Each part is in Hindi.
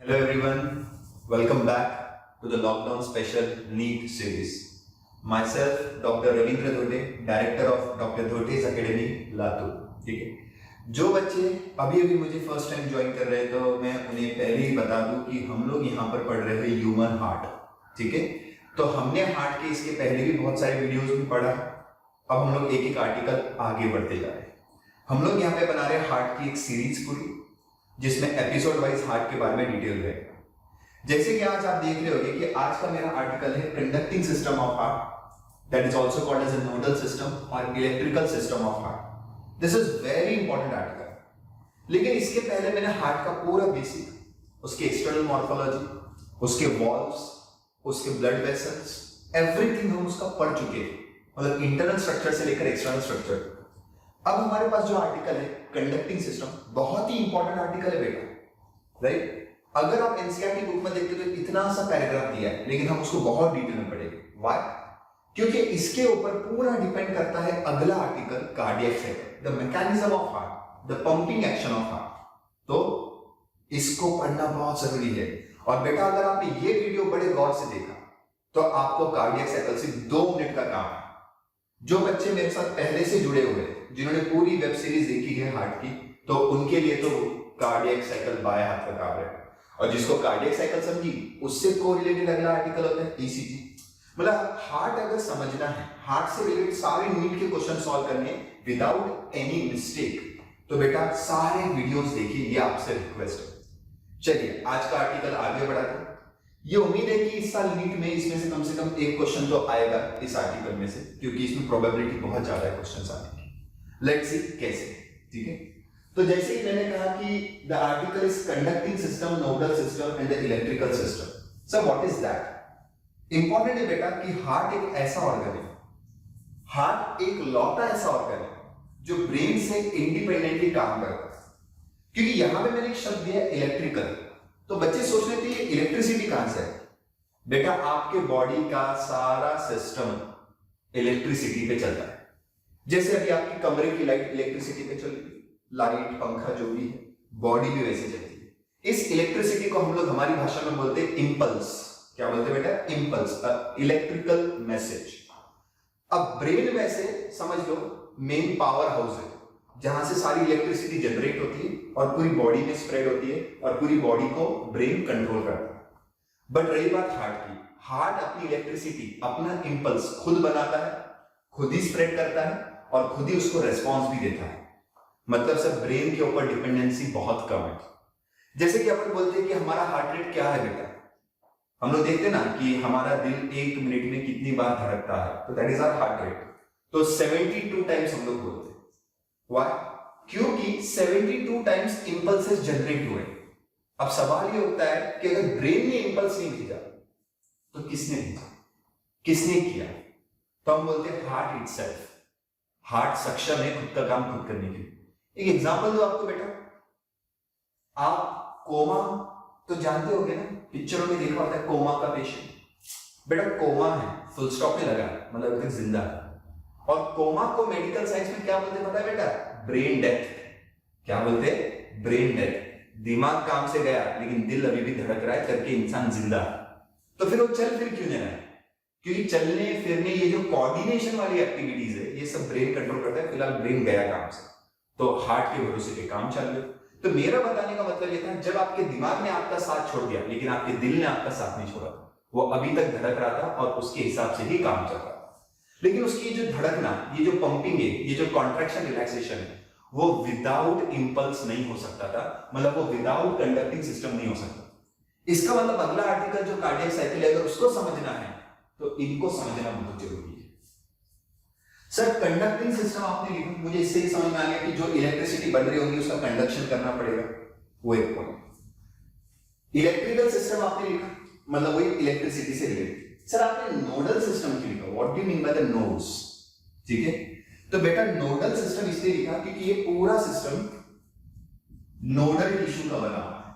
Hello everyone, welcome back to the lockdown special NEET series. Myself, Dr. Ravindra Dhote, Director of Dr. Dhote's Academy, Latur. ठीक है. जो बच्चे अभी मुझे फर्स्ट टाइम ज्वाइन कर रहे हैं तो मैं उन्हें पहले ही बता दूं कि हम लोग यहाँ पर पढ़ रहे हैं ह्यूमन हार्ट. ठीक है. तो हमने हार्ट के इसके पहले भी बहुत सारे वीडियोस में पढ़ा. अब हम लोग एक एक आर्टिकल आगे बढ़ते जा रहे हैं. हम लोग यहाँ पे बना रहे हैं हार्ट की एक सीरीज पूरी, जिसमें एपिसोड वाइज हार्ट के बारे में डिटेल रहेगा. जैसे कि आज आप देख रहे होंगे कि आज का मेरा आर्टिकल है conducting system of heart, that is also called as a nodal system और electrical system of heart. This is very important article. लेकिन इसके पहले मैंने हार्ट का पूरा बेसिक, उसके एक्सटर्नल मॉर्फोलॉजी, उसके वॉल्व्स, उसके ब्लड वेसल्स, एवरीथिंग हम उसका पढ़ चुके हैं, मतलब इंटरनल स्ट्रक्चर से लेकर एक्सटर्नल स्ट्रक्चर. अब हमारे पास जो आर्टिकल है कंडक्टिंग सिस्टम, बहुत ही इंपॉर्टेंट आर्टिकल है बेटा, राइट. अगर आप एनसीईआरटी बुक में देखते तो इतना सा पैराग्राफ दिया है, लेकिन हम उसको बहुत डिटेल में पढ़ेंगे. व्हाई? क्योंकि इसके ऊपर पूरा डिपेंड करता है अगला article, cardiac cycle, the mechanism of heart, the pumping action of heart. तो इसको पढ़ना बहुत जरूरी है. और बेटा अगर आपने ये वीडियो बड़े गौर से देखा तो आपको कार्डियक साइकिल से 2 मिनट का काम है. जो बच्चे मेरे साथ पहले से जुड़े हुए हैं, जिन्होंने पूरी वेब सीरीज देखी है हार्ट की, तो उनके लिए तो कार्डियक साइकिल बाएं हाथ का काम है. और जिसको कार्डियक साइकिल समझी, उससे कोरिलेटेड अगला आर्टिकल होता है ईसीजी. मतलब हार्ट अगर समझना है, हार्ट से रिलेटेड सारे नीट के क्वेश्चन सॉल्व करने विदाउट एनी मिस्टेक, तो बेटा सारे वीडियोस देखिए, ये आपसे रिक्वेस्ट है. चलिए आज का आर्टिकल आगे बढ़ाते हैं. ये उम्मीद है कि इस साल नीट में इसमें से कम एक क्वेश्चन तो आएगा इस आर्टिकल में से, क्योंकि इसमें प्रोबेबिलिटी बहुत ज्यादा है क्वेश्चन आने की. लेट्स सी कैसे. ठीक है. तो जैसे ही मैंने कहा कि the article is conducting system, nodal system and the electrical system. Sir what is that? Important है बेटा कि हार्ट एक ऐसा ऑर्गन है, हार्ट एक लौटा ऐसा ऑर्गन है जो ब्रेन से इंडिपेंडेंटली काम करता है. क्योंकि यहां पे मैंने एक शब्द दिया इलेक्ट्रिकल, तो बच्चे सोच लेते हैं इलेक्ट्रिसिटी कहां से है. बेटा आपके बॉडी का सारा सिस्टम इलेक्ट्रिसिटी पे चलता है. जैसे अभी आपकी कमरे की लाइट इलेक्ट्रिसिटी पे चल रही है, लाइट पंखा जो भी है, बॉडी भी वैसे चलती है. इस इलेक्ट्रिसिटी को हम लोग हमारी भाषा में बोलते हैं इंपल्स. क्या बोलते हैं बेटा? Impulse, electrical message. अब ब्रेन वैसे समझ लो मेन पावर हाउस है, जहां से सारी इलेक्ट्रिसिटी जनरेट होती है और पूरी बॉडी में स्प्रेड होती है और पूरी बॉडी को ब्रेन कंट्रोल करता है. बट रही बात हार्ट की, हार्ट अपनी इलेक्ट्रिसिटी, अपना इंपल्स खुद बनाता है, खुद ही स्प्रेड करता है और खुद ही उसको रेस्पॉन्स भी देता है. मतलब सर ब्रेन के ऊपर डिपेंडेंसी बहुत कम है. जैसे कि अपन बोलते हैं कि हमारा हार्ट रेट क्या है बेटा, हम लोग देखते हैं ना कि हमारा दिल 1 मिनट में कितनी बार धड़कता है, तो that is our heart rate. तो 72 टाइम्स हम लोग बोलते हैं. Why? क्योंकि 72 टाइम्स इंपल्सेस जनरेट हुए. अब सवाल ये उठता है कि अगर ब्रेन ने इंपल्स नहीं भेजा तो किसने भेजा, किसने किया? तो हम बोलते हैं हार्ट इटसेल्फ. हार्ट सक्षम है खुद का काम खुद करने के लिए. एक एग्जांपल दो आपको बेटा. आप कोमा तो जानते होगे ना, पिक्चरों में देखा होता है कोमा का पेशेंट. बेटा कोमा है, फुल स्टॉप में लगा, मतलब अभी तक जिंदा है. और कोमा को मेडिकल साइंस में क्या बोलते हैं पता है बेटा? Brain death. क्या बोलते हैं? Brain death. दिमाग काम से गया लेकिन दिल अभी भी धड़क रहा है करके इंसान जिंदा है. तो फिर वो चल फिर क्यों नहीं रहा है? क्योंकि चलने फिरने, ये जो कोऑर्डिनेशन वाली एक्टिविटीज है, ये सब ब्रेन कंट्रोल करता है. फिलहाल ब्रेन गया काम से, तो हार्ट के भरोसे पे काम चालू है. तो मेरा बताने का मतलब ये था, जब आपके दिमाग ने आपका साथ छोड़ दिया लेकिन आपके दिल ने आपका साथ नहीं छोड़ा, वो अभी तक धड़क रहा था और उसके हिसाब से ही काम चल रहा था. लेकिन उसकी जो धड़कना, ये जो पंपिंग है, ये जो कॉन्ट्रैक्शन रिलैक्सेशन है, वो विदाउट इंपल्स नहीं हो सकता था. मतलब वो विदाउट कंडक्टिंग सिस्टम नहीं हो सकता. इसका मतलब अगला आर्टिकल जो कार्डियक साइकिल है, अगर उसको समझना है तो इनको समझना बहुत जरूरी है. सर कंडक्टिंग सिस्टम आपने लिखा, मुझे इससे ही समझ में आ गया कि जो इलेक्ट्रिसिटी बन रही होगी उसका कंडक्शन करना पड़ेगा. वो एक पॉइंट. इलेक्ट्रिकल सिस्टम आपने लिखा, मतलब वही इलेक्ट्रिसिटी से रिलेटेड. सर आपने नोडल सिस्टम क्यों लिखा? What do you mean by the nodes? ठीक है. तो बेटा नोडल सिस्टम इसलिए लिखा क्योंकि ये पूरा सिस्टम नोडल टिश्यू का बना हुआ है.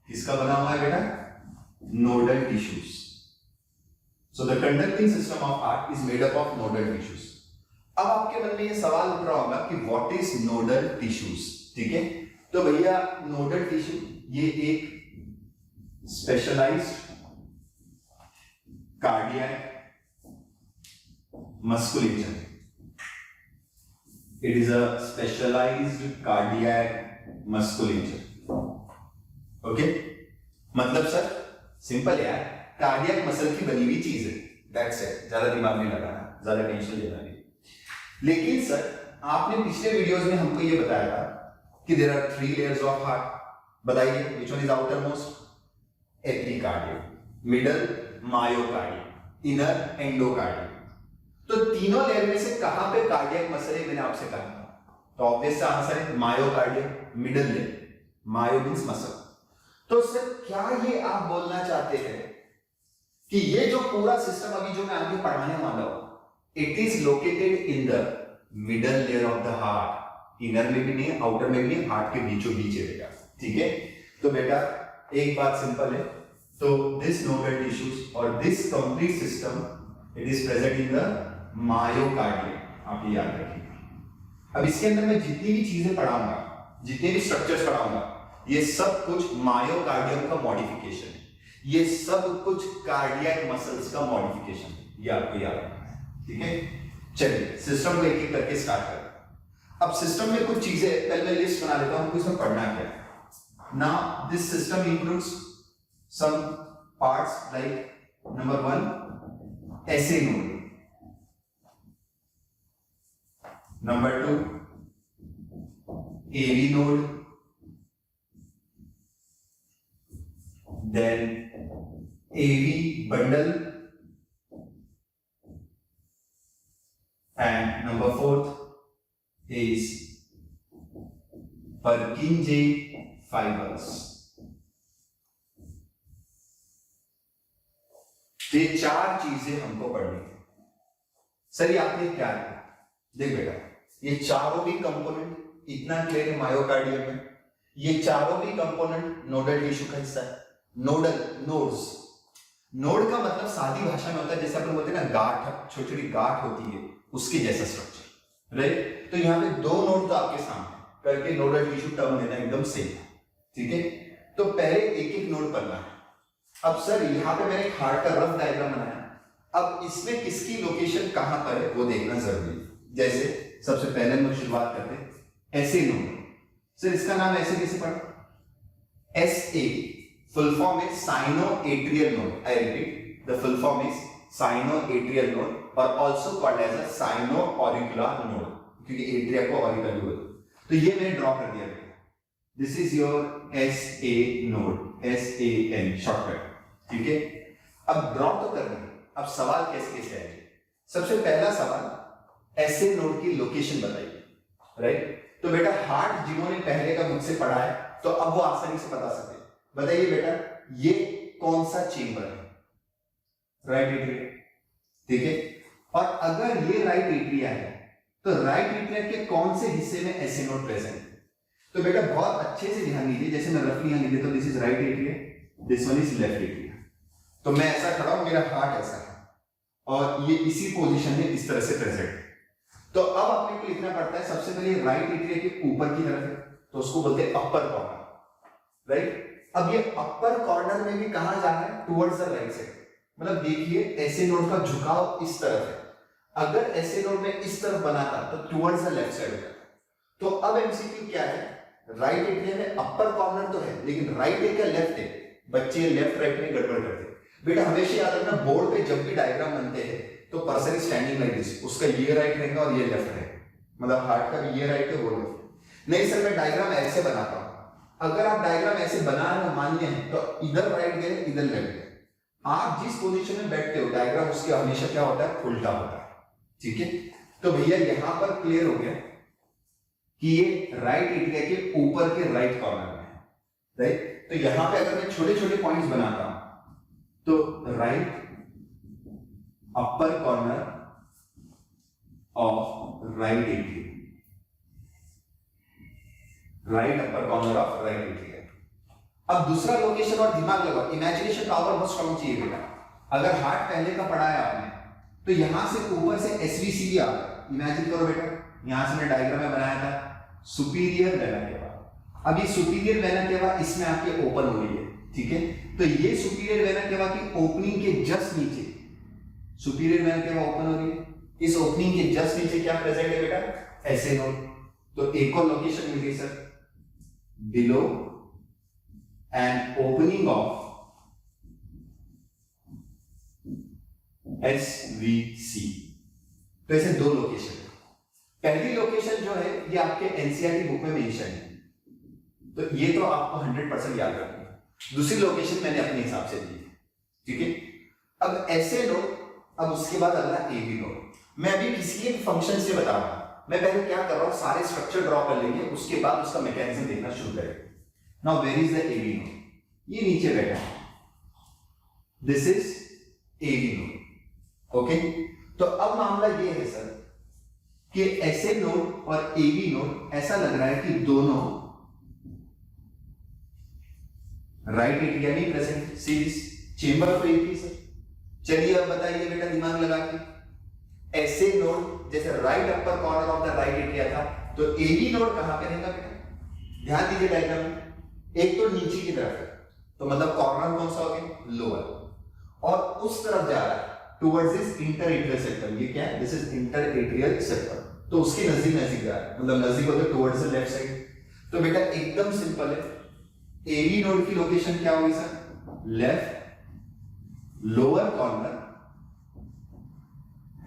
किसका बना हुआ है बेटा? Nodal tissues. So the conducting system of heart is made up of nodal tissues. अब आपके मन में ये सवाल उठ रहा होगा कि व्हाट इज नोडल टिश्यूज. ठीक है. तो भैया नोडल टिश्यू ये एक specialised cardiac musculature. It is a specialized cardiac musculature. Okay? मतलब सर सिंपल है यार, कार्डियक मसल की बनी हुई चीज है, दैट्स इट, ज्यादा दिमाग नहीं लगाना, ज्यादा टेंशन लेना नहीं। लेकिन सर आपने पिछले वीडियोस में हमको ये बताया था कि there are 3 layers of heart, बताइए which one is outermost? Epicardium, middle myocardium, inner endocardium. तो तीनों लेयर में से कहां पे कार्डियक मसल है मैंने आपसे कहा, तो ऑब्वियस सा आंसर है मायोकार्डियम, मिडल लेयर, मायो मींस मसल। तो सर क्या ये आप बोलना चाहते हैं कि ये जो पूरा सिस्टम अभी जो मैं आगे पढ़ाने वाला हूं, it is located in the middle layer of the heart, inner में भी नहीं, आउटर में भी नहीं, हार्ट के बीचों बीच है बेटा, ठीक है? तो बेटा एक बात सिंपल है, तो दिस नोडल टिश्यूज और this complete system it is present in the myocardium, आप ये याद रखिए। अब इसके अंदर मैं जितनी भी चीजें पढ़ाऊंगा, जितने भी स्ट्रक्चर्स पढ़ाऊंगा, ये सब कुछ मायोकार्डियम का मॉडिफिकेशन है, ये सब कुछ कार्डियक मसल्स का मॉडिफिकेशन है, ये आपको याद रखना है, ठीक है? चलिए सिस्टम को एक एक करके स्टार्ट करते हैं। अब सिस्टम में कुछ चीजें पहले मैं लिस्ट बना लेता हूं, इसमें पढ़ना क्या है। Now this system includes some parts like number 1 SA node, number 2 AV node, then AV bundle, and number 4 is Purkinje fibers. ये 4 चीजें हमको पढ़नी है। सर ये आपने क्या किया? देख बेटा, ये चारों भी कंपोनेंट इतना क्लियर है मायोकार्डियम में, ये चारों भी कंपोनेंट नोडल टिश्यू का हिस्सा है। नोडल, नोड्स, नोड का मतलब सादी भाषा में होता है जैसे अपन बोलते हैं ना गांठ, छोटी छोटी गांठ होती है, उसके जैसा स्ट्रक्चर, राइट? तो यहाँ पे 2 नोड तो आपके सामने करके नोडल टिश्यू टर्म देना एकदम सही है, ठीक है? तो पहले एक एक नोड पढ़ना है। अब सर यहाँ पे मैंने एक हार्ट का रफ डायग्राम बनाया, अब इसमें किसकी लोकेशन कहां पर है वो देखना जरूरी है। जैसे सबसे पहले हम शुरुआत करते हैं ऐसे नोड। सर इसका नाम ऐसे कैसे पढ़ा? SA, full form is sino atrial node. I repeat, the full form is sino atrial node और also called as a sino auricular node, क्योंकि एट्रिया को ऑरिकल बोलते हैं। तो ये मैंने ड्रॉ कर दिया, this is your SA node, SAN shortcut, ठीक है? अब ड्रॉ तो करना है, अब सवाल कैसे कैसे आएंगे? सबसे पहला सवाल ऐसे नोड की लोकेशन बताइए, राइट? तो बेटा हार्ट जिन्होंने पहले का मुझसे पढ़ा है तो अब वो आसानी से बता सकते हैं। बताइए बेटा ये कौन सा चेंबर है? राइट एट्रिया, ठीक है? और अगर ये राइट एट्रिया है तो राइट एट्रिया के कौन से हिस्से में ऐसे नोड प्रेजेंट है? तो बेटा बहुत अच्छे से ध्यान दीजिए, जैसे मैं रफली यहां लिख देता हूं, this is right atria, this one is left atria. तो मैं ऐसा खड़ा हूं, मेरा हार्ट ऐसा है और ये इसी पोजीशन में इस तरह से प्रेजेंट है। तो अब अपने को लिखना पड़ता है, सबसे पहले राइट एट्रिया के ऊपर की तरफ है तो उसको बोलते हैं अपर कॉर्नर, राइट? अब ये अपर कॉर्नर में भी कहां जा रहा है? Towards the right side. मतलब देखिए ऐसे नोड का झुकाव इस तरफ है, अगर ऐसे नोड में इस तरफ बनाता तो टुवर्ड्स द लेफ्ट साइड होता। तो अब एमसीक्यू क्या है? राइट एट्रिया में अपर कॉर्नर तो है लेकिन राइट है क्या लेफ्ट है? बच्चे लेफ्ट राइट में गड़बड़ करते हैं। बेटा हमेशा याद रखना, बोर्ड पे जब भी डायग्राम बनते हैं तो पर्सन स्टैंडिंग लाइक दिस, उसका ये राइट रहेगा और ये लेफ्ट रहेगा, मतलब हार्ट का भी ये राइट है वो लेफ्ट। नहीं सर मैं डायग्राम ऐसे बनाता हूं, अगर आप डायग्राम ऐसे बना रहे हो मान्य है तो इधर राइट गए इधर लेफ्ट गए, आप जिस पोजीशन में बैठते हो डायग्राम उसके हमेशा क्या होता है? उल्टा होता है, ठीक है? तो भैया यहां पर क्लियर हो गया कि ये राइट एट्रिया के ऊपर के राइट कॉर्नर में है, राइट? तो यहां पे अगर मैं छोटे छोटे पॉइंट्स बनाता हूं तो right upper corner of right atria, right upper corner of right atria. अब दूसरा लोकेशन और दिमाग लगाओ, इमेजिनेशन पावर बहुत स्ट्रांग चाहिए बेटा। अगर हार्ट पहले का पढ़ा है आपने तो यहां से ऊपर से SVCD आ गया, इमेजिन करो बेटा, यहां से मैं डायग्राम में बनाया था सुपीरियर वेना केवा। अब ये सुपीरियर वेना केवा इसमें आपके ओपन हो रही है, ठीक है, तो ये सुपीरियर वेना केवा की ओपनिंग के जस्ट नीचे, सुपीरियर वेना केवा ओपन हो रही है, इस ओपनिंग के जस्ट नीचे क्या प्रेजेंट है बेटा, ऐसे नोड। तो एक और लोकेशन मिल गई sir, below and opening of SVC. तो ऐसे दो लोकेशन है। पहली लोकेशन जो है ये आपके एनसीईआरटी बुक में मेंशन है, तो ये तो आपको 100% याद रखना है। दूसरी लोकेशन मैंने अपने हिसाब से दी, ठीक है। अब ऐसे नोड, अब उसके बाद अगला एबी नोड। मैं अभी किसी एक फंक्शन से बता रहा हूं, मैं पहले क्या कर रहा हूं, सारे स्ट्रक्चर ड्रॉ कर लेंगे, उसके बाद उसका मैकेनिज्म देखना शुरू करेंगे। Now where is the AV node, ये नीचे बैठा है, this is AV node, okay. तो अब मामला ये है सर कि ऐसे नोड और एबी नोड ऐसा लग रहा है कि दोनों राइट एरिया में प्रेजेंट, सीरीज चेंबर तो एक ही सर। चलिए अब बताइए बेटा दिमाग लगा के, ऐसे नोड जैसे right upper corner of the right area था, तो एबी नोड कहां पे रहेगा बेटा, ध्यान दीजिए डायग्राम में, एक तो नीचे की तरफ है, तो मतलब कॉर्नर कौन सा हो गया, लोअर, और उस तरफ जा रहा है टुवर्ड्स दिस इंटरएट्रियल सेक्टम। ये क्या है, दिस इज इंटरएट्रियल सेक्टम, तो उसके नजदीक नजदीक जा रहा है, मतलब नजदीक होता है टुवर्ड्स द लेफ्ट साइड। तो बेटा एकदम सिंपल है, एबी नोड की लोकेशन क्या होगी sir, left lower corner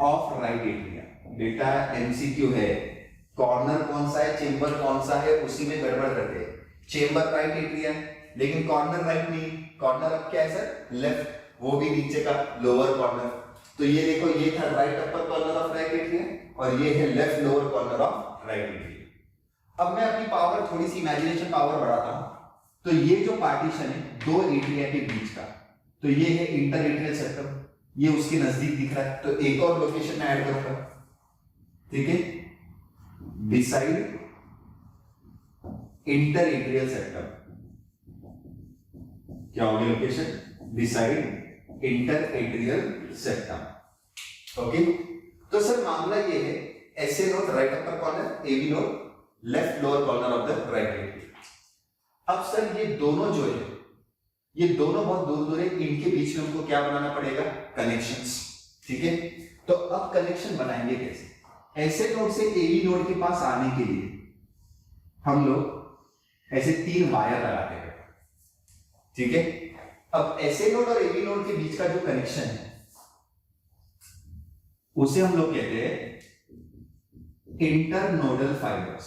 of right area. बेटा एमसीक्यू है, कॉर्नर कौन सा है, चेंबर कौन सा है, उसी में गड़बड़ करते हैं। चेंबर राइट एरिया लेकिन कॉर्नर राइट नहीं, कॉर्नर अब क्या है सर, लेफ्ट, वो भी नीचे का लोअर कॉर्नर। तो ये देखो, ये था right upper corner of right area और ये है left lower corner of right area. अब मैं अपनी पावर, थोड़ी सी इमेजिनेशन पावर बढ़ाता हूं, तो ये जो पार्टीशन है दो एरिया के बीच का, तो ये है इंटरएट्रियल सेक्टम, ये उसके नजदीक दिख रहा है, तो एक और लोकेशन में ऐड करूंगा, ठीक है, बिसाइड इंटरएट्रियल सेक्टम। क्या होगी location, beside interatrial septum, okay. तो सर मामला ये है, SA node right upper corner, AV node left lower corner of the right area. अब सर ये दोनों जो है, ये दोनों बहुत दूर दूर है, इनके बीच में हमको क्या बनाना पड़ेगा, कनेक्शंस, ठीक है। तो अब कनेक्शन बनाएंगे कैसे, ऐसे नोड से एबी नोड के पास आने के लिए हम लोग ऐसे 3 वायर लगाते हैं, ठीक है। अब ऐसे नोड और एबी नोड के बीच का जो कनेक्शन है उसे हम लोग कहते हैं इंटरनोडल फाइबर्स।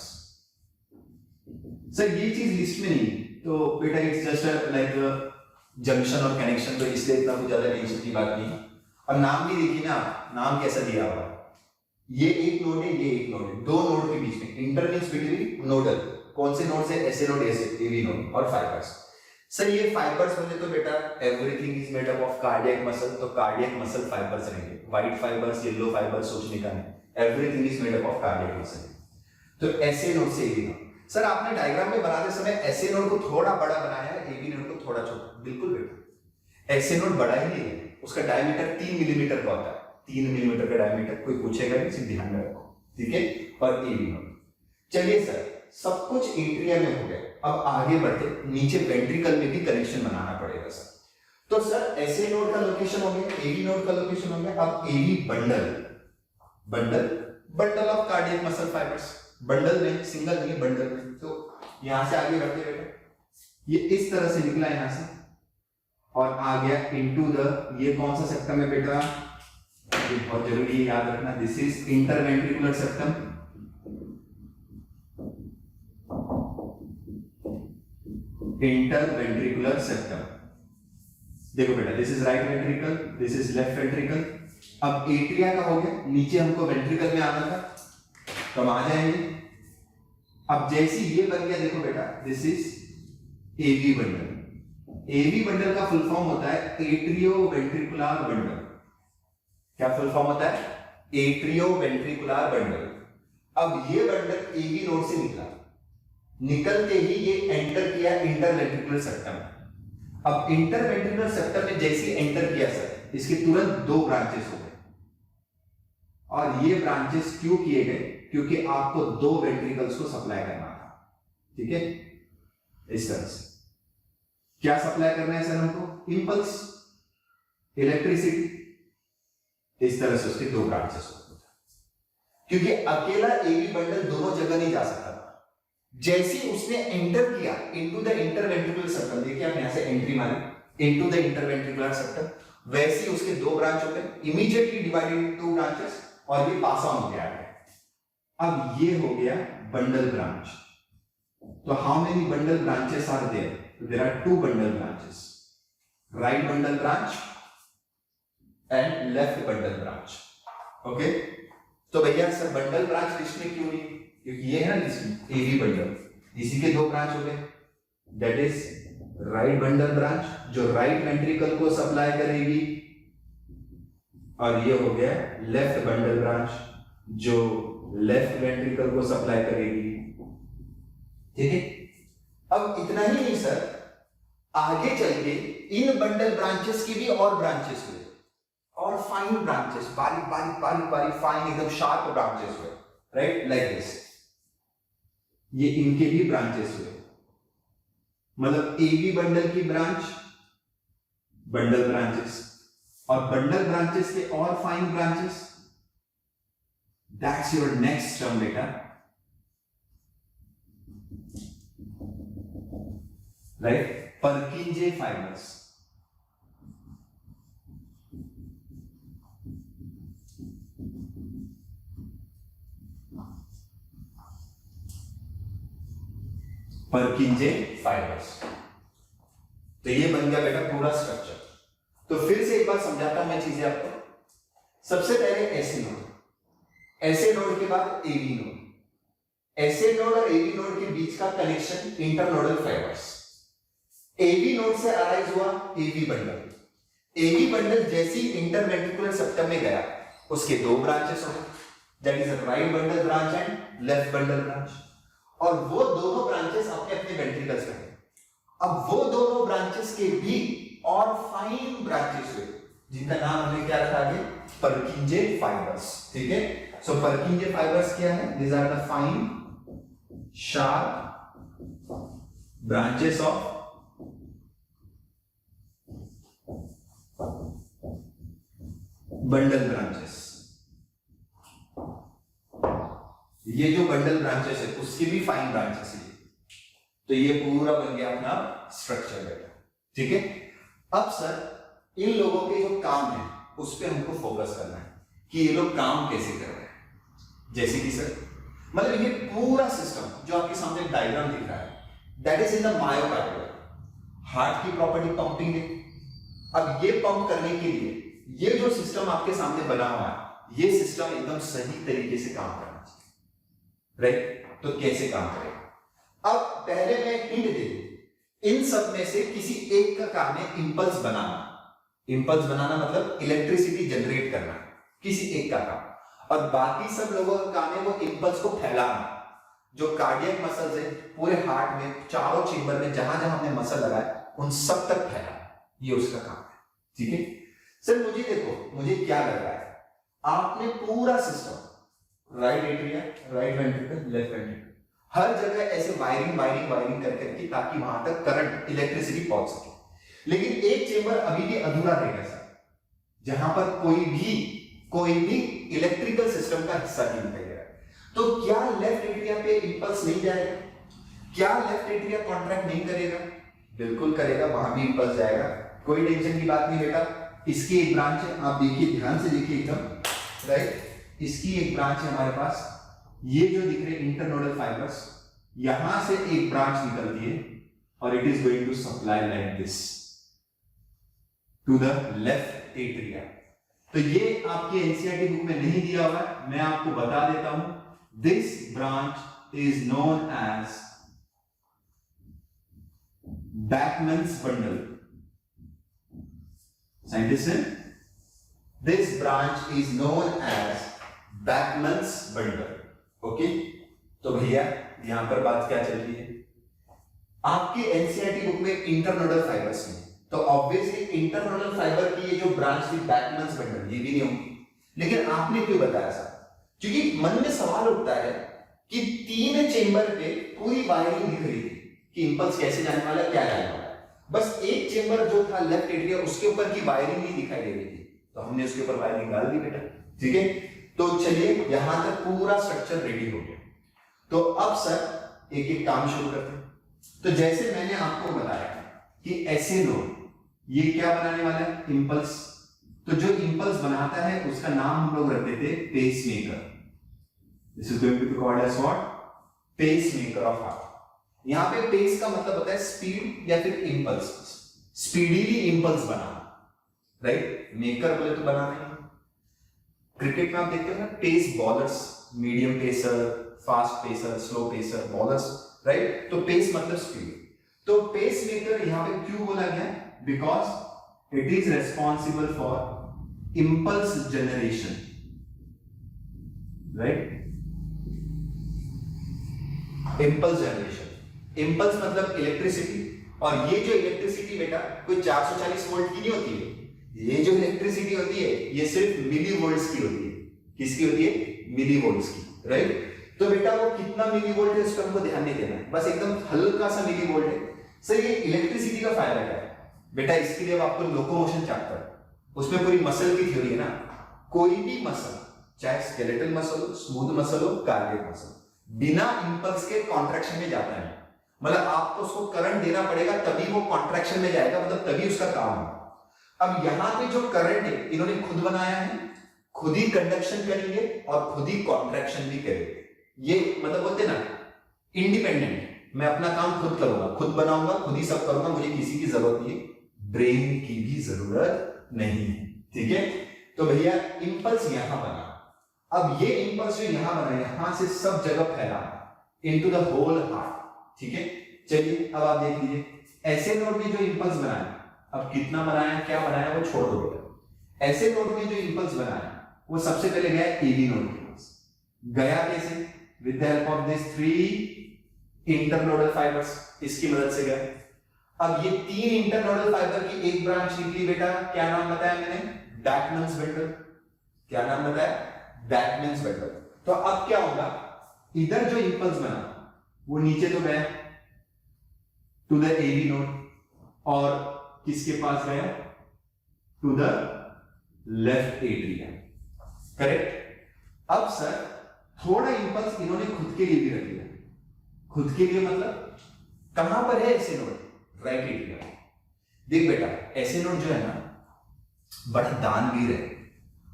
सर ये चीज लिस्ट में नहीं, तो बेटा इट्स जस्ट लाइक जंक्शन और कनेक्शन, तो इसलिए इतना कुछ ज्यादा टेंशन की बात नहीं। और नाम भी देखिए ना, नाम कैसा दिया हुआ है, ये एक नोड है, ये एक नोड है, दो नोड के बीच में, इंटर मींस बिटवीन नोडल, कौन से नोड से, ऐसे नोड, ऐसे एबी नोड और फाइबर्स। सर ये फाइबर्स बोले तो बेटा everything is made up of cardiac muscle, तो कार्डियक मसल फाइबर्स रहेंगे, व्हाइट फाइबर्स, येलो फाइबर्स सोचने का नहीं, everything is made up of cardiac muscle. तो ऐसे नोड से एबी नोड। सर आपने डायग्राम में बनाते समय ऐसे नोड को थोड़ा बड़ा बनाया है, एबी नोड को थोड़ा छोटा, बिल्कुल बेटा ऐसे नोड बड़ा ही नहीं है, उसका डायमीटर 3 मिलीमीटर का होता है, 3 मिलीमीटर का डायमीटर, कोई पूछेगा नहीं, सिर्फ ध्यान में रखो, ठीक है। और एबी नोड, चलिए सर सब कुछ एट्रिया में हो गया, अब आगे बढ़ते, नीचे वेंट्रिकल में भी कनेक्शन बनाना पड़ेगा सर। तो सर ऐसे नोड का लोकेशन हो गया, एबी नोड का लोकेशन हो गया, अब AV bundle, bundle bundle of cardiac muscle fibres, bundle में, सिंगल नहीं बंडल में। तो यहां से आगे बढ़ते बेटा, ये इस तरह से निकला यहां से और आ गया इनटू द, ये कौन सा सेक्टम है बेटा, ये बहुत जरूरी है याद रखना, दिस इज इंटरवेंट्रिकुलर सेक्टम, इंटरवेंट्रिकुलर सेक्टम। देखो बेटा this is right ventricle, this is left ventricle. अब एट्रिया का हो गया, नीचे हमको वेंट्रिकल में आना था, तो हम आ जाएंगे। अब जैसी ये बन गया, देखो बेटा this is AV bundle. AV bundle का फुल फॉर्म होता है एट्रियो वेंट्रिकुलर बंडल। क्या फुल फॉर्म होता है, एट्रियो वेंट्रिकुलर बंडल। अब ये बंडल एबी नोड से निकला, निकलते ही ये एंटर किया इंटरवेंट्रिकुलर सेक्टम। अब इंटरवेंट्रिकुलर सेक्टम में जैसे एंटर किया सर, इसके तुरंत 2 ब्रांचेस हो गए, और ये ब्रांचेस क्यों किए गए, क्योंकि आपको 2 वेंट्रिकल्स को सप्लाई करना था, ठीक है, इस तरह से। क्या सप्लाई करना है सर हमको? Impulse, electricity. इस तरह से उसके दो ब्रांचेस होते हैं, क्योंकि अकेला एवी बंडल दोनों जगह नहीं जा सकता। जैसे उसने एंटर किया इनटू द इंटरवेंट्रिकुलर सेप्टम, देखिए आप यहां से एंट्री मारे इनटू द इंटरवेंट्रिकुलर सेप्टम, वैसे ही उसके दो ब्रांच हो गए, immediately divided into two branches, और ये पास ऑन हो गया है। अब ये हो गया बंडल ब्रांच। तो how many bundle branches are there? There are two bundle branches, right bundle branch and left bundle branch. Okay, तो भैया सर बंडल ब्रांच लिस्ट में क्यों नहीं? क्योंकि ये है ना लिस्ट में एवी बंडल, इसी के दो ब्रांच हो गए, that is right bundle branch जो राइट वेंट्रिकल को सप्लाई करेगी, और ये हो गया लेफ्ट बंडल ब्रांच जो लेफ्ट वेंट्रिकल को सप्लाई करेगी। ठीक है, अब इतना ही नहीं सर, आगे चल के इन बंडल ब्रांचेस की भी और ब्रांचेस हुए, और फाइन ब्रांचेस, बारीक बारीक बारीक बारीक फाइन एकदम शार्प ब्रांचेस हुए, राइट, लाइक दिस। ये इनके भी ब्रांचेस हुए, मतलब एवी बंडल की ब्रांच, बंडल ब्रांचेस, और बंडल ब्रांचेस के और fine branches. That's your next term बेटा, right, Purkinje fibres. Purkinje fibres. तो ये बन गया बेटा पूरा स्ट्रक्चर। तो फिर से एक बार समझाता हूं मैं चीजें आपको। सबसे पहले ऐसे नोड, ऐसे नोड के बाद एवी नोड, ऐसे नोड और एवी नोड के बीच का connection internodal fibres. AV node से अराइज हुआ एवी बंडल। एवी बंडल जैसी इंटरवेंट्रिकुलर सेप्टम में गया, उसके दो ब्रांचेस हो गए, that is right bundle branch and left bundle branch, और वो दोनों ब्रांचेस अपने अपने वेंट्रिकल्स में गए। अब वो दोनों ब्रांचेस के भी और फाइन ब्रांचेस हुए, जिनका नाम हमने क्या रखा आगे? Purkinje fibres. ठीक है, सो पर्किंजे फाइबर्स क्या है? These are the fine sharp branches of bundle branches. ये जो बंडल ब्रांचेस है उसकी भी फाइन ब्रांचेस है। तो ये पूरा बन गया अपना स्ट्रक्चर बेटा। ठीक है, अब सर इन लोगों के जो काम है उस पर हमको फोकस करना है कि ये लोग काम कैसे कर रहे हैं। जैसे कि सर मतलब ये पूरा सिस्टम जो आपके सामने डायग्राम दिख रहा है, that is in the myocardium. Heart की प्रॉपर्टी पंपिंग है। अब ये पंप करने के लिए ये जो सिस्टम आपके सामने बना हुआ है, ये सिस्टम एकदम सही तरीके से काम करना चाहिए, राइट? तो कैसे काम करेगा? अब पहले मैं हिंट दे दूं, इन सब में से किसी एक का काम है इंपल्स बनाना। इंपल्स बनाना मतलब इलेक्ट्रिसिटी जनरेट करना, किसी एक का काम। और बाकी सब लोगों का काम है वो इंपल्स को फैलाना। जो कार्डियक मसल्स है पूरे हार्ट में, चारों चेंबर में, जहां जहां हमने मसल लगाया उन सब तक फैलाना, ये उसका काम है। ठीक है सर, मुझे देखो, मुझे क्या लग रहा है, आपने पूरा system right atria, right ventricle, left ventricle, हर जगह ऐसे वायरिंग वायरिंग वायरिंग कर करके ताकि वहां तक करंट, इलेक्ट्रिसिटी पहुंच सके। लेकिन एक चेंबर अभी भी अधूरा रहेगा सर, जहां पर कोई भी इलेक्ट्रिकल सिस्टम का हिस्सा नहीं दिखाई दे रहा है। तो क्या लेफ्ट एट्रिया पे इंपल्स नहीं जाएगा? क्या लेफ्ट एट्रिया कॉन्ट्रैक्ट नहीं करेगा? बिल्कुल करेगा, वहां भी इंपल्स जाएगा। कोई टेंशन की बात नहीं बेटा। इसकी एक ब्रांच है, आप देखिए, ध्यान से देखिए एकदम, राइट? इसकी एक ब्रांच है हमारे पास, ये जो दिख रहे इंटरनोडल फाइबर्स, यहां से एक ब्रांच निकलती है और it is going to supply like this to the left atria. तो ये आपके एनसीईआरटी बुक में नहीं दिया हुआ है, मैं आपको बता देता हूं। This branch is known as Bachmann's bundle. Scientists, this branch is known as Bachmann's bundle. Okay? तो भैया यहां पर बात क्या चल रही है? आपके एनसीईआरटी बुक में इंटरनोडल फाइबर्स में, तो ऑब्वियसली इंटरनोडल फाइबर की ये जो ब्रांच थी बैकमैन्स बंडल, ये भी नहीं होगी। लेकिन आपने क्यों बताया सर? क्योंकि मन में सवाल उठता है कि 3 चेंबर पे पूरी वायरिंग दिख रही थी कि इंपल्स कैसे जाने वाला है, क्या जाने वाला है। बस एक चेंबर जो था लेफ्ट एट्रिया उसके ऊपर की वायरिंग नहीं दिखाई दे रही थी, तो हमने उसके ऊपर वायरिंग डाल दी बेटा। ठीक है, तो चलिए यहां तक पूरा स्ट्रक्चर रेडी हो गया। तो अब सर एक एक काम शुरू करते हैं। तो जैसे मैंने आपको बताया कि ऐसे नोड ये क्या बनाने वाला है, इंपल्स। तो जो इंपल्स बनाता है उसका नाम हम लोग रखते थे pacemaker. This is going to be called as what, pacemaker of heart. यहां पे पेस का मतलब होता है स्पीड या फिर इंपल्स, स्पीडीली इंपल्स बनाना, राइट। मेकर बोले तो बनाना ही। क्रिकेट में आप देखते हो ना, pace bowlers, medium pacer, fast pacer, slow pacer, bowlers, right. तो पेस मतलब स्पीड। तो पेस मेकर यहां पे क्यों बोला गया, because it is responsible for impulse generation, right. Impulse generation, impulse मतलब इलेक्ट्रिसिटी, और ये जो इलेक्ट्रिसिटी बेटा कोई 440 वोल्ट की नहीं होती है। ये जो इलेक्ट्रिसिटी होती है ये सिर्फ मिली वोल्ट्स की होती है। किसकी होती है, मिली वोल्ट्स की, राइट। तो बेटा वो कितना मिली वोल्ट है उसका हमको ध्यान नहीं देना है, बस एकदम हल्का सा मिली वोल्ट है। सर ये इलेक्ट्रिसिटी का फायदा क्या है बेटा, इसके लिए आपको लोकोमोशन चैप्टर, उसमें पूरी मसल की थ्योरी है ना। कोई भी मसल, चाहे स्केलेटल मसल हो, स्मूथ मसल हो, कार्डियक मसल, बिना इंपल्स के कॉन्ट्रैक्शन में जाता है। मतलब आपको उसको करंट देना पड़ेगा तभी वो कॉन्ट्रैक्शन में जाएगा, मतलब तभी उसका काम है। अब यहां पे जो करंट है इन्होंने खुद बनाया है, खुद ही कंडक्शन करेंगे और खुद ही कॉन्ट्रैक्शन भी करेंगे। ये मतलब बोलते ना इंडिपेंडेंट, मैं अपना काम खुद करूंगा, खुद बनाऊंगा, खुद ही सब करूंगा, मुझे किसी की जरूरत नहीं, ब्रेन की भी जरूरत नहीं है। ठीक है, तो भैया इंपल्स यहां बना। अब ये इंपल्स जो यहां बना, यहां से सब जगह फैला इनटू द होल हार्ट। ठीक है, चलिए अब आप देख लीजिए ऐसे नोड में जो इंपल्स बनाया, अब कितना बनाया, क्या बनाया वो छोड़ दो बेटा। ऐसे नोड में जो इंपल्स बनाया वो सबसे पहले गया एबी नोड के पास। गया कैसे, with the help of this 3 internodal fibres, इसकी मदद से गया। अब ये 3 इंटरनोडल फाइबर की एक ब्रांच निकली बेटा, क्या नाम बताया मैंने, बैकमैन्स बंडल। क्या नाम बताया, बैकमैन्स बंडल। तो अब क्या होगा, इधर जो इंपल्स बना वो नीचे तो गया टू द एबी नोड, और किसके पास गया, to the left atria, correct. अब सर थोड़ा इंपल्स इन्होंने खुद के लिए भी रख लिया। खुद के लिए मतलब कहां पर है ऐसे नोड, राइट एट्रिया। देख बेटा ऐसे नोड जो है ना बड़ा दानवीर है,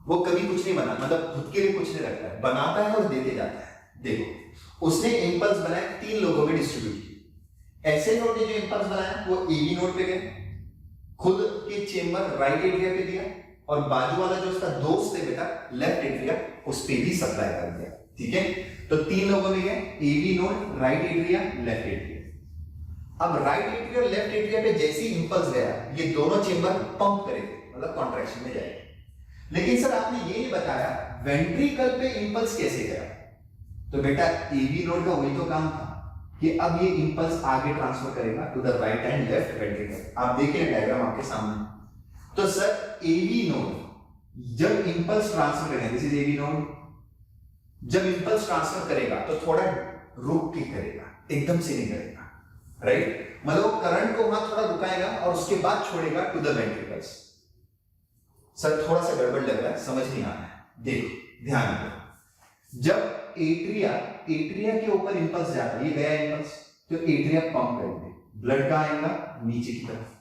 वो कभी कुछ नहीं बना, मतलब खुद के लिए कुछ नहीं रखता है, बनाता है और देते जाता है। देखो उसने इंपल्स बनाए 3 लोगों में डिस्ट्रीब्यूट किए। ऐसे नोड ने जो इंपल्स बनाया वो एबी नोड पे गए, खुद के चेंबर राइट एट्रिया पे दिया, और बाजू वाला जो उसका दोस्त है बेटा लेफ्ट एट्रिया, उस पे भी सप्लाई कर दिया। ठीक है, तो 3 लोगों में गए, AV node, right atria, left atria. अब राइट एट्रिया और लेफ्ट एट्रिया पे जैसे ही इंपल्स गया ये दोनों चेंबर पंप करेंगे, मतलब कॉन्ट्रैक्शन में जाएंगे। लेकिन सर आपने ये नहीं बताया वेंट्रिकल पे इंपल्स कैसे गया। तो बेटा एबी नोड का वही तो काम था कि अब ये इंपल्स आगे ट्रांसफर करेगा to the right and left ventricle. आप देखिए डायग्राम आपके सामने। तो सर एबी नोड जब इंपल्स ट्रांसफर करेगा, दिस इज एबी नोड, जब इंपल्स ट्रांसफर करेगा तो थोड़ा रुक के करेगा, एकदम से नहीं करेगा, राइट। मतलब करंट को वहां थोड़ा रुकाएगा और उसके बाद छोड़ेगा टू द वेंट्रिकल्स। सर थोड़ा सा गड़बड़ लग रहा है, समझ नहीं आ रहा है, देखो ध्यान दो। जब एट्रिया के ऊपर इंपल्स जाता है, ये गया इंपल्स, तो एट्रिया पंप करेंगे, ब्लड का आएगा नीचे की तरफ।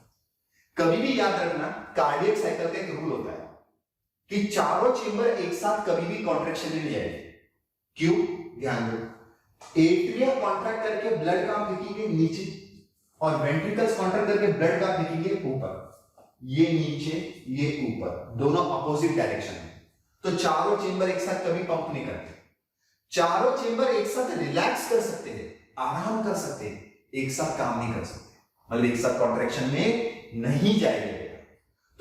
कभी भी याद रखना कार्डियक साइकिल का एक रूल होता है कि चारों चेंबर एक साथ कभी भी कॉन्ट्रैक्शन में नहीं जाएंगे। क्यों, ध्यान दो, एट्रिया कॉन्ट्रैक्ट करके ब्लड का फेंकेंगे नीचे, और वेंट्रिकल्स कॉन्ट्रैक्ट करके ब्लड का फेंकेंगे ऊपर। ये नीचे ये ऊपर, दोनों अपोजिट डायरेक्शन में। तो चारों चेंबर एक साथ कभी पंप नहीं करते। चारों चेंबर एक साथ रिलैक्स कर सकते हैं, आराम कर सकते हैं, एक साथ काम नहीं कर सकते, मतलब एक साथ कॉन्ट्रैक्शन में नहीं जाएंगे।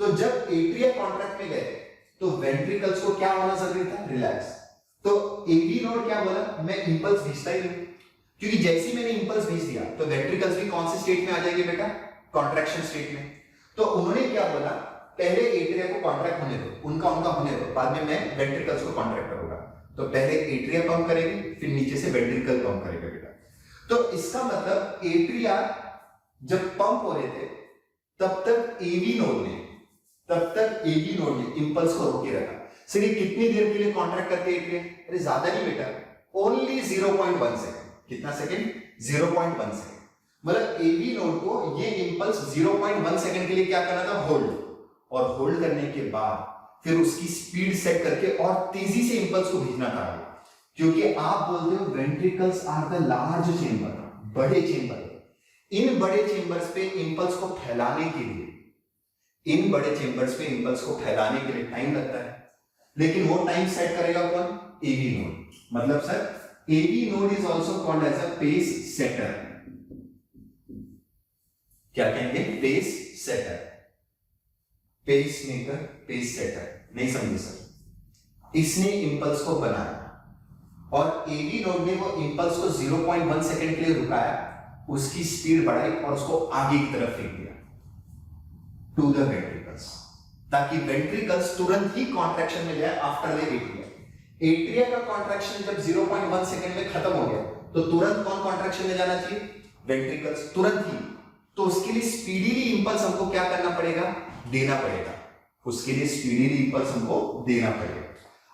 तो जब एट्रिया कॉन्ट्रैक्ट में गए तो वेंट्रिकल्स को क्या होना जरूरी था, रिलैक्स। तो एबी नोड क्या बोला, मैं इंपल्स भेजता ही नहीं, क्योंकि जैसे ही मैंने इंपल्स भेज दिया तो वेंट्रिकल्स भी कौन से स्टेट में आ जाएंगे बेटा, कॉन्ट्रैक्शन स्टेट में। तो उन्होंने क्या बोला, पहले एट्रिया को कॉन्ट्रैक्ट होने दो, उनका होने दो, बाद में मैं वेंट्रिकल्स को कॉन्ट्रैक्ट करूंगा। तो पहले एट्रिया पंप करेगी, फिर नीचे से वेंट्रिकल पंप करेगा बेटा। तो इसका मतलब एट्रिया जब पंप हो रहे थे तब तक एवी नोड ने इंपल्स को रोके रखा। सर ये कितनी देर के लिए कॉन्ट्रैक्ट करके एट्रिया? अरे ज्यादा नहीं बेटा, ओनली 0.1 सेकंड। कितना सेकंड? 0.1 सेकंड। मतलब एवी नोड को ये इंपल्स 0.1 सेकंड के लिए क्या करना था? होल्ड। और होल्ड करने के बाद फिर उसकी स्पीड सेट करके और तेजी से इंपल्स को भेजना था, क्योंकि आप बोलते हो ventricles are the large chamber, बड़े चेंबर। इन बड़े चेंबर्स पे इंपल्स को फैलाने के लिए टाइम लगता है, लेकिन वो टाइम सेट करेगा कौन? AV node. मतलब sir AV node is also called as a pace setter. क्या कहेंगे? Pace setter, pace maker, pace setter. नहीं समझे सर? इसने इंपल्स को बनाया और एवी नोड ने वो इंपल्स को 0.1 सेकंड के लिए रुकाया, उसकी स्पीड बढ़ाई और उसको आगे की तरफ फेंक दिया टू द वेंट्रिकल्स, ताकि वेंट्रिकल्स तुरंत ही कॉन्ट्रैक्शन में जाए आफ्टर द एट्रिया। एट्रिया का कॉन्ट्रैक्शन जब 0.1 सेकंड में खत्म हो गया तो तुरंत कौन कॉन्ट्रैक्शन में जाना चाहिए? वेंट्रिकल्स, तुरंत ही। तो उसके लिए स्पीडीली इंपल्स हमको क्या करना पड़ेगा? देना पड़ेगा। उसके लिए स्पीडीली इंपल्स हमको देना पड़ेगा।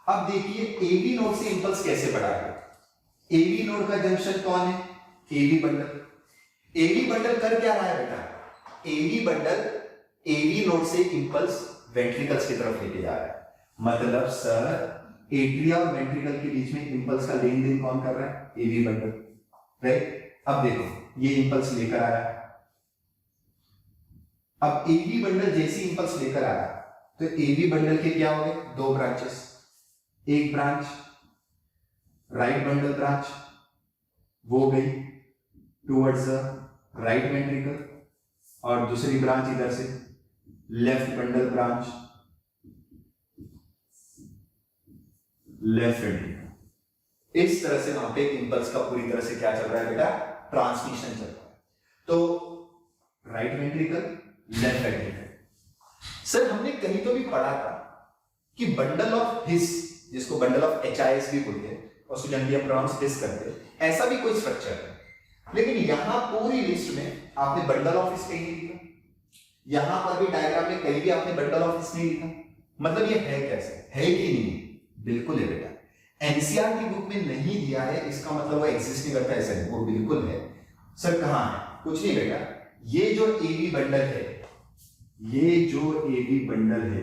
अब देखिए एवी नोड से इंपल्स कैसे बढ़ाएगा? एवी नोड का जंक्शन कौन है? AV bundle. एवी बंडल कर क्या रहा है बेटा? एवी बंडल एवी नोड से इंपल्स वेंट्रिकल्स की तरफ लेके जा रहा है। मतलब सर एट्रिया और वेंट्रिकल के बीच में इंपल्स का लेन देन कौन कर रहा है? AV bundle, right? अब देखो ये इंपल्स लेकर आया, अब एवी बंडल जैसी इंपल्स लेकर आया तो एवी बंडल के क्या हो गए? दो ब्रांचेस। एक ब्रांच राइट बंडल ब्रांच, वो गई टुवर्ड्स द राइट वेंट्रिकल, और दूसरी ब्रांच इधर से left bundle branch, left ventricle. इस तरह से वहां पे इंपल्स का पूरी तरह से क्या चल रहा है बेटा? ट्रांसमिशन चल रहा है। तो right ventricle, left ventricle. Sir हमने कहीं तो भी पढ़ा था कि बंडल ऑफ हिस, जिसको बंडल ऑफ HIS भी बोलते हैं, और उसको जनरली हम प्रोनाउंस हिस करते हैं, ऐसा भी कोई स्ट्रक्चर है। लेकिन यहां पूरी लिस्ट में आपने बंडल ऑफ हिस कहीं नहीं लिखा, यहां पर भी डायग्राम में कहीं भी आपने बंडल ऑफ हिस नहीं लिखा। मतलब ये है कैसे? है कि नहीं? बिल्कुल है बेटा। एनसीईआरटी बुक में नहीं दिया है इसका मतलब वो एग्जिस्ट नहीं करता, ऐसा नहीं, वो बिल्कुल है। सर कहां है? कुछ नहीं बेटा, ये जो एवी बंडल है, ये जो एवी बंडल है,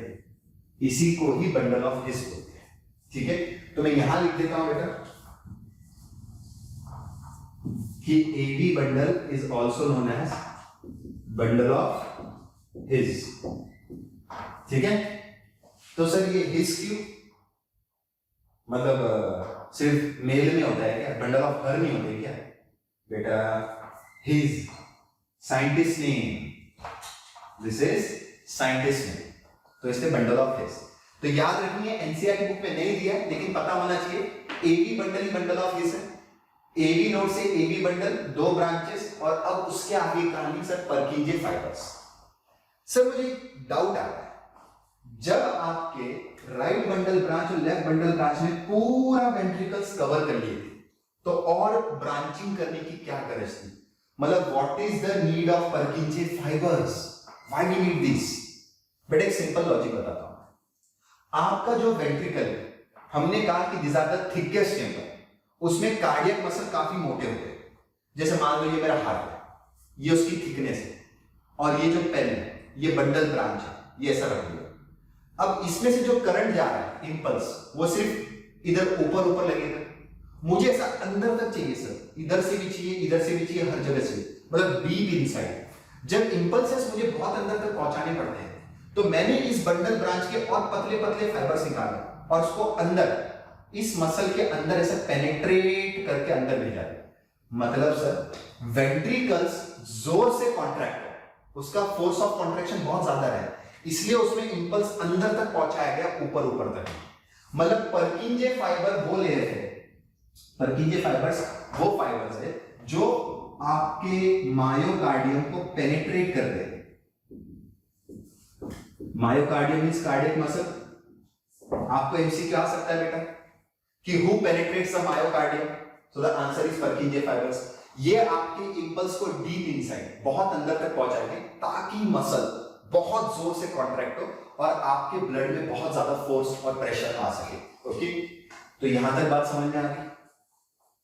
इसी को ही बंडल ऑफ हिस बोलते हैं। ठीक है, तो मैं यहां लिख देता हूं बेटा कि AV bundle is also known as bundle of His. ठीक है, तो सर ये हिस क्यों? मतलब सिर्फ मेल में होता है क्या? बंडल ऑफ हर नहीं होते क्या बेटा? His scientist name, this is scientist name, तो इसलिए बंडल ऑफ हिज। तो याद रखिए एनसीईआरटी बुक में नहीं दिया, लेकिन पता होना चाहिए एवी बंडल ही बंडल ऑफ हिज है। एवी नोड से एवी बंडल, दो ब्रांचेस, और अब उसके आगे कहानी सर पर्किंजे फाइबर्स। सर मुझे डाउट आता है, जब आपके राइट बंडल ब्रांच और लेफ्ट बंडल ब्रांच में पूरा वेंट्रिकल्स कवर कर लिए थे, तो और ब्रांचिंग करने की क्या गरज थी? मतलब what is the need of Purkinje fibres? Why we need this? But एक सिंपल लॉजिक बताता हूं। आपका जो वेंट्रिकल है, हमने कहा कि this are the thickest chamber, उसमें कार्डियक मसल काफी मोटे होते हैं। जैसे मान लो ये मेरा हार्ट है, ये उसकी थिकनेस है, और ये जो पेन है, ये बंडल ब्रांच है, ये ऐसा रख दिया। अब इसमें से जो करंट जा रहा है, इंपल्स, वो सिर्फ इधर ऊपर ऊपर लगेगा। मुझे ऐसा अंदर तक चाहिए सर, इधर से भी चाहिए, इधर से भी चाहिए, हर जगह से, मतलब डीप इनसाइड। जब इंपल्सेस मुझे बहुत अंदर तक पहुंचाने पड़ते हैं, तो मैंने इस बंडल ब्रांच के और पतले पतले फाइबर्स निकाले और उसको अंदर, इस मसल के अंदर ऐसे पेनिट्रेट करके अंदर भेजा दिया। मतलब सर वेंट्रिकल्स जोर से कॉन्ट्रैक्ट है, उसका फोर्स ऑफ कॉन्ट्रैक्शन बहुत ज्यादा है, इसलिए उसमें इंपल्स अंदर तक पहुंचाया गया, ऊपर ऊपर तक। मतलब पर्किंजे फाइबर वो लेयर है, पर्किंजे फाइबर्स वो फाइबर्स है जो आपके मायोकार्डियम को पेनिट्रेट कर रहे हैं। Myocardium means cardiac muscle. आपको एमसीक्यू आ सकता है बेटा कि who penetrates the myocardium? So the answer is पर्किंजे fibres. ये आपके इंपल्स को डीप इनसाइड बहुत अंदर तक पहुंचाएंगे ताकि मसल बहुत जोर से कॉन्ट्रैक्ट हो और आपके ब्लड में बहुत ज्यादा फोर्स और प्रेशर आ सके। ओके, तो यहां तक बात समझ में आ गई,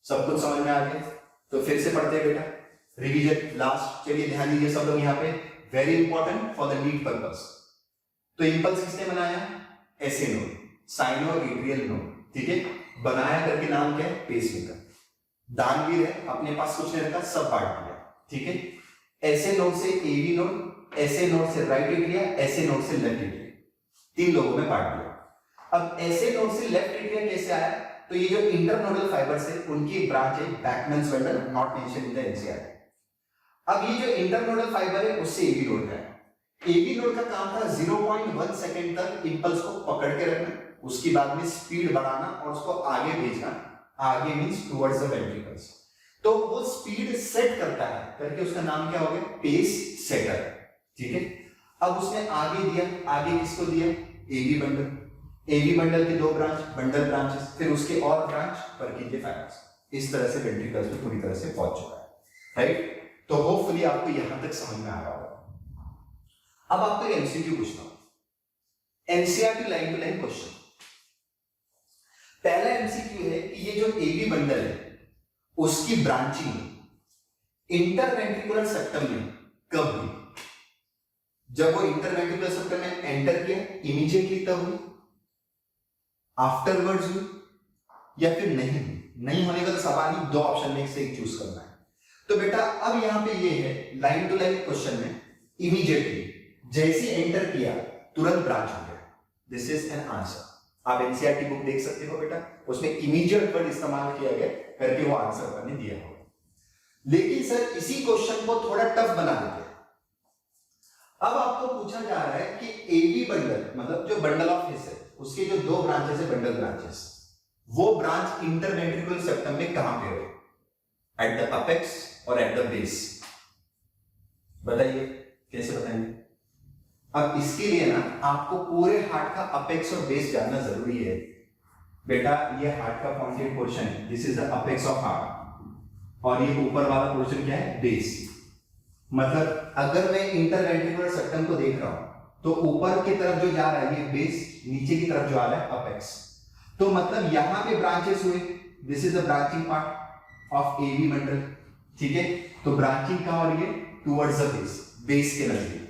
सब कुछ समझ में आ गया। तो फिर से पढ़ते हैं बेटा, रिवीजन लास्ट। चलिए ध्यान दीजिए सब लोग यहाँ पे, very important for the need purpose. तो इंपल्स किसने बनाया? SA node, cyano atrial node, ठीक है। बनाया करके नाम क्या है? पेसमेकर। दानवीर है, अपने पास कुछ नहीं रखा, सब बांट दिया, ठीक है। एसए नोड से एवी नोड, एसए नोड से राइट एट्रिया, एसए नोड से लेफ्ट एट्रिया, तीन लोगों में बांट दिया। अब एसए नोड से लेफ्ट एट्रिया कैसे आया? तो ये जो इंटरनोडल फाइबर्स है उनकी ब्रांच है Bachmann's bundle, not mention in the NCERT. अब ये जो इंटरनोडल फाइबर है उससे एवी नोड है। एवी नोड का काम था 0.1 सेकंड तक इंपल्स को पकड़ के रखना, उसके बाद में स्पीड बढ़ाना और उसको आगे भेजना। आगे मींस टुवर्ड्स द वेंट्रिकल्स। तो वो स्पीड सेट करता है करके उसका नाम क्या हो गया? पेस सेटर, ठीक है। अब उसने आगे दिया, आगे किसको दिया? एवी बंडल। एवी बंडल के दो ब्रांच, बंडल ब्रांचेस, फिर उसके और ब्रांच पर्किंजे फाइबर्स। इस तरह से वेंट्रिकल्स में पूरी तरह से पहुंच चुका है, राइट। तो होपफुली आपको यहां तक समझ में आ रहा होगा। अब आपको एमसीक्यू पूछता हूं, NCERT line to line question. पहला एमसीक्यू है कि ये जो एवी बंडल है उसकी ब्रांचिंग इंटरवेंट्रिकुलर सेप्टम में कब हुई? जब वो इंटरवेंट्रिकुलर सेप्टम में एंटर किया इमीडिएटली तब हुई, आफ्टरवर्ड्स हुई, या फिर नहीं? नहीं होने का तो सवाल ही, दो ऑप्शन में से एक चूज करना है। तो बेटा अब यहां पे ये है लाइन टू लाइन क्वेश्चन में, इमीडिएटली जैसे एंटर किया तुरंत ब्रांच हो गया। This is an answer. आप एनसीईआरटी बुक देख सकते हो बेटा, उसमें इमीडिएट वर्ड इस्तेमाल किया गया करके वो आंसर करने दिया होगा। लेकिन सर इसी क्वेश्चन को थोड़ा टफ बना देते हैं। अब आपको पूछा जा रहा है कि एवी बंडल मतलब जो बंडल ऑफ हिस है उसके जो दो ब्रांचेस है बंडल ब्रांचेस, वो ब्रांच इंटरवेंट्रिकुलर सेप्टम में कहां पे है? एट द अपेक्स और एट द बेस? बताइए कैसे बताएंगे? अब इसके लिए ना आपको पूरे हार्ट का अपेक्स और बेस जानना जरूरी है बेटा। ये हार्ट का पॉइंटेड पोर्शन है, this is the apex of heart, और ये ऊपर वाला पोर्शन क्या है? बेस। मतलब अगर मैं इंटरवेंट्रिकुलर सेप्टम को देख रहा हूं तो ऊपर की तरफ जो जा रहा है ये बेस, नीचे की तरफ जो आ रहा है अपेक्स। तो मतलब यहां पे ब्रांचेस हुए, this is the branching part of AV bundle, ठीक है। तो ब्रांचिंग कहां हो रही है? टुवर्ड्स द बेस, बेस के नजदीक।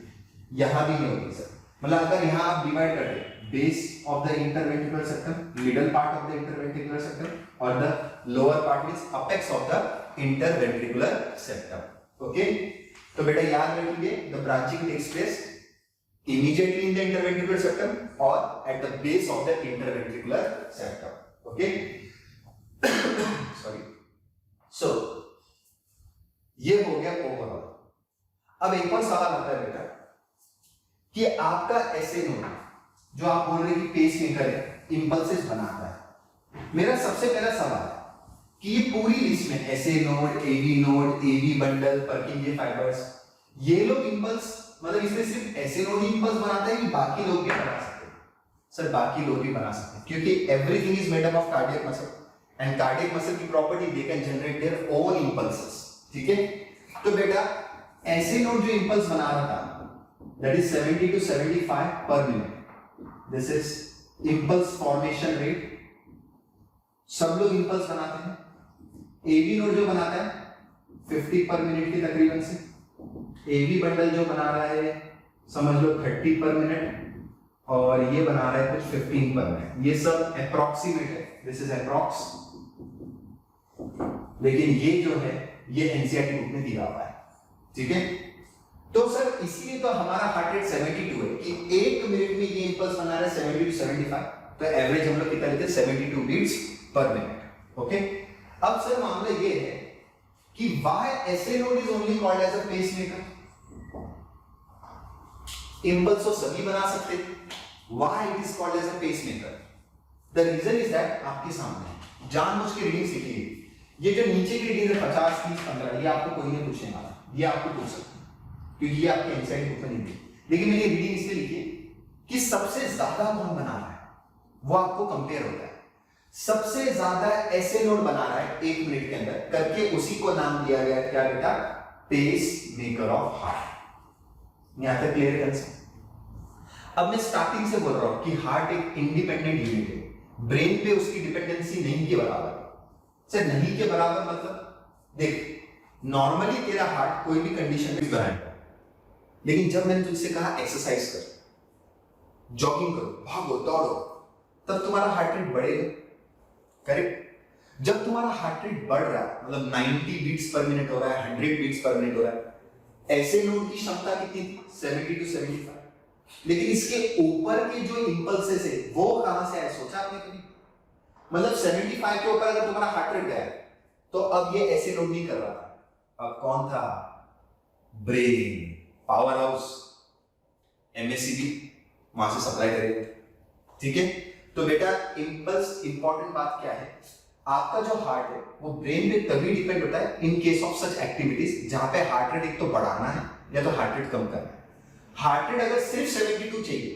यहां भी नहीं होगी सर, मतलब अगर यहां आप डिवाइड कर दे base of the interventricular septum, middle part of the interventricular septum, और the lower part means apex of the interventricular septum. Okay, तो बेटा याद रखिए the branching takes place immediately in the interventricular septum or at the base of the interventricular septum. Okay. Sorry. So ये हो गया ओवरऑल। अब एक और सवाल आता है बेटा कि आपका एसए नोड जो आप बोल रहे हैं कि पेस मेकर है, इंपल्सेस बनाता है। मेरा सबसे पहला सवाल है कि ये पूरी लिस्ट में SA node, AV bundle, Purkinje fibres, ये लोग इंपल्स मतलब इसमें सिर्फ ऐसे नोड ही इंपल्स बनाता है कि बाकी लोग भी बना सकते हैं? सर बाकी लोग भी बना सकते हैं क्योंकि everything is made up of cardiac muscle and cardiac muscle की property they can generate their own impulses, ठीक है। तो बेटा ऐसे नोड जो इंपल्स बना रहा था दैट इज 70 to 75 पर minute, this is impulse formation rate. सब लोग इंपल्स बनाते हैं। एवी नोड जो बनाता है 50 पर मिनट के तकरीबन से, एवी बंडल जो बना रहा है समझ लो 30 पर मिनट, और ये बना रहा है कुछ 15 पर मिनट। ये सब अप्रॉक्सीमेट है, दिस इज अप्रॉक्स, लेकिन ये जो है ये एनसीईआरटी बुक में दिया हुआ है, ठीक है। तो सर इसीलिए तो हमारा हार्ट रेट 72 है कि 1 मिनट में ये इंपल्स बना रहा है 70 to 75, तो एवरेज हम लोग कितना लेते हैं? 72 बीट्स पर मिनट। ओके, अब सर मामला ये है कि why SA node is only called as a pacemaker? Impulse तो सभी बना सकते, why it is called as a pacemaker? The reason is that आपके सामने जानबूझ के रीडिंग सीखिए। ये जो नीचे की रीडिंग है 50, 30, 15, ये आपको कोई नहीं पूछने वाला, ये आपको पूछ सकते हैं क्योंकि ये आपके एनसीईआरटी बुक में नहीं दी। लेकिन मैंने रीडिंग इसलिए लिखी है कि सबसे ज्यादा कौन बना रहा है वो आपको कंपेयर होता है। सबसे ज्यादा ऐसे नोड बना रहा है 1 मिनट के अंदर करके उसी को नाम दिया गया क्या बेटा, पेस मेकर ऑफ हार्ट। यहां तक क्लियर कंसेप्ट। अब मैं स्टार्टिंग से बोल रहा हूं कि हार्ट एक इंडिपेंडेंट यूनिट है, ब्रेन पे उसकी डिपेंडेंसी नहीं के बराबर है। सर नहीं के बराबर मतलब देख नॉर्मली तेरा हार्ट कोई भी कंडीशन में बनाएगा, लेकिन जब मैंने तुझसे कहा एक्सरसाइज कर, जॉगिंग करो, भागो, दौड़ो, तब तुम्हारा हार्ट रेट बढ़ेगा, करेक्ट। जब तुम्हारा हार्ट रेट बढ़ रहा है मतलब 90 बीट्स पर मिनट हो रहा है, 100 बीट्स पर मिनट हो रहा है, ऐसे नोड की क्षमता कितनी थी 70 to 75, लेकिन इसके ऊपर के जो इंपल्सेस है वो कहां से आए, सोचा आपने कभी? मतलब 75 के ऊपर अगर तुम्हारा हार्ट रेट गया तो अब ये ऐसे नोड नहीं कर रहा था, अब कौन था, ब्रेन, पावर हाउस, एमएससीबी वहां से सप्लाई करेगा, ठीक है। तो बेटा इंपल्स, इंपॉर्टेंट बात क्या है, आपका जो हार्ट है वो ब्रेन पे तभी डिपेंड होता है in case of such activities जहां पे हार्ट रेट एक तो बढ़ाना है या तो हार्ट रेट कम करना है। हार्ट रेट अगर सिर्फ 72 चाहिए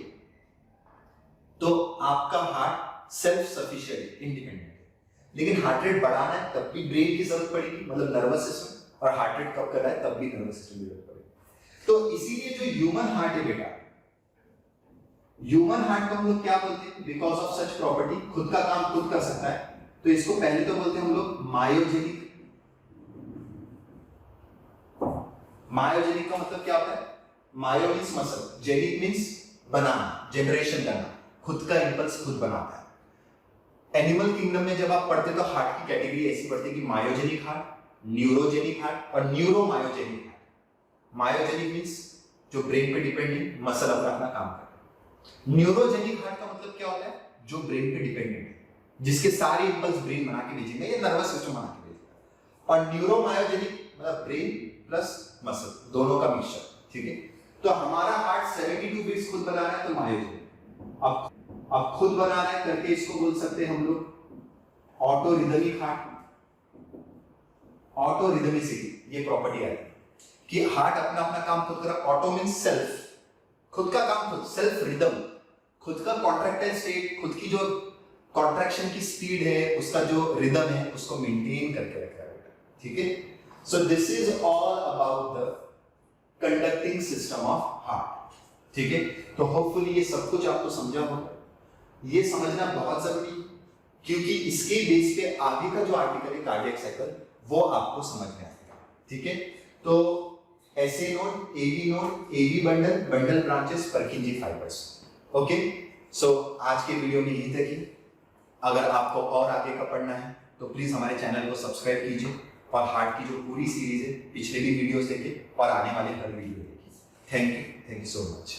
तो आपका हार्ट सेल्फ सफिशिएंट इंडिपेंडेंट है, लेकिन हार्ट रेट बढ़ाना है तब भी ब्रेन की जरूरत पड़ेगी, मतलब नर्वस सिस्टम, और हार्ट रेट कम करना है तब भी नर्वस सिस्टम की जरूरत पड़ेगी। तो इसीलिए जो ह्यूमन हार्ट है बेटा, ह्यूमन हार्ट को हम लोग क्या बोलते हैं, बिकॉज ऑफ सच प्रॉपर्टी, खुद का काम खुद कर सकता है, तो इसको पहले तो बोलते हैं हम लोग मायोजेनिक। मायोजेनिक का मतलब क्या होता है, मायो मींस मसल, जेनिक मींस बनाना, जनरेशन करना, खुद का इंपल्स खुद बनाता है। एनिमल किंगडम में जब आप पढ़ते तो हार्ट की कैटेगरी ऐसी पढ़ते कि मायोजेनिक हार्ट, न्यूरोजेनिक हार्ट और न्यूरोमायोजेनिक हार्ट। मायोजेनिक मींस जो ब्रेन पे डिपेंडेंट, मसल अपना अपना काम करता है। न्यूरोजेनिक हार्ट का मतलब क्या होता है, जो ब्रेन पे डिपेंडेंट है, जिसके सारे इंपल्स ब्रेन बना के भेजेंगे या नर्वस सिस्टम बना के भेजेगा। और न्यूरोमायोजेनिक मतलब ब्रेन प्लस मसल दोनों का मिक्सचर, ठीक है। तो हमारा हार्ट 72 बीट्स खुद बना रहा है तो मायोजेनिक, अब खुद बना रहा है करके इसको बोल सकते हैं हम लोग auto rhythmic heart. Auto rhythmicity ये प्रॉपर्टी है कि हार्ट अपना अपना काम खुद कर रहा है। ऑटो मींस सेल्फ, खुद का काम खुद, सेल्फ रिदम, खुद का कॉन्ट्रैक्टाइल स्टेट, खुद की जो कॉन्ट्रैक्शन की स्पीड है, उसका जो रिदम है, उसको मेंटेन करके रखा है, ठीक है। So this is all about the conducting system of heart, ठीक है। तो होपफुली ये सब कुछ आपको समझा होगा। ये समझना बहुत जरूरी है क्योंकि इसके बेस पे आगे का जो आर्टिकल है कार्डियक साइकिल वो आपको समझ में आएगा, ठीक है। तो SA node, AV node, AV bundle, bundle branches, Purkinje fibres, okay. So आज के वीडियो में यही तक ही। अगर आपको और आगे का पढ़ना है तो प्लीज हमारे चैनल को सब्सक्राइब कीजिए और हार्ट की जो पूरी सीरीज है पिछले भी वीडियोस देखिए और आने वाले हर वीडियो देखिए। Thank you so much.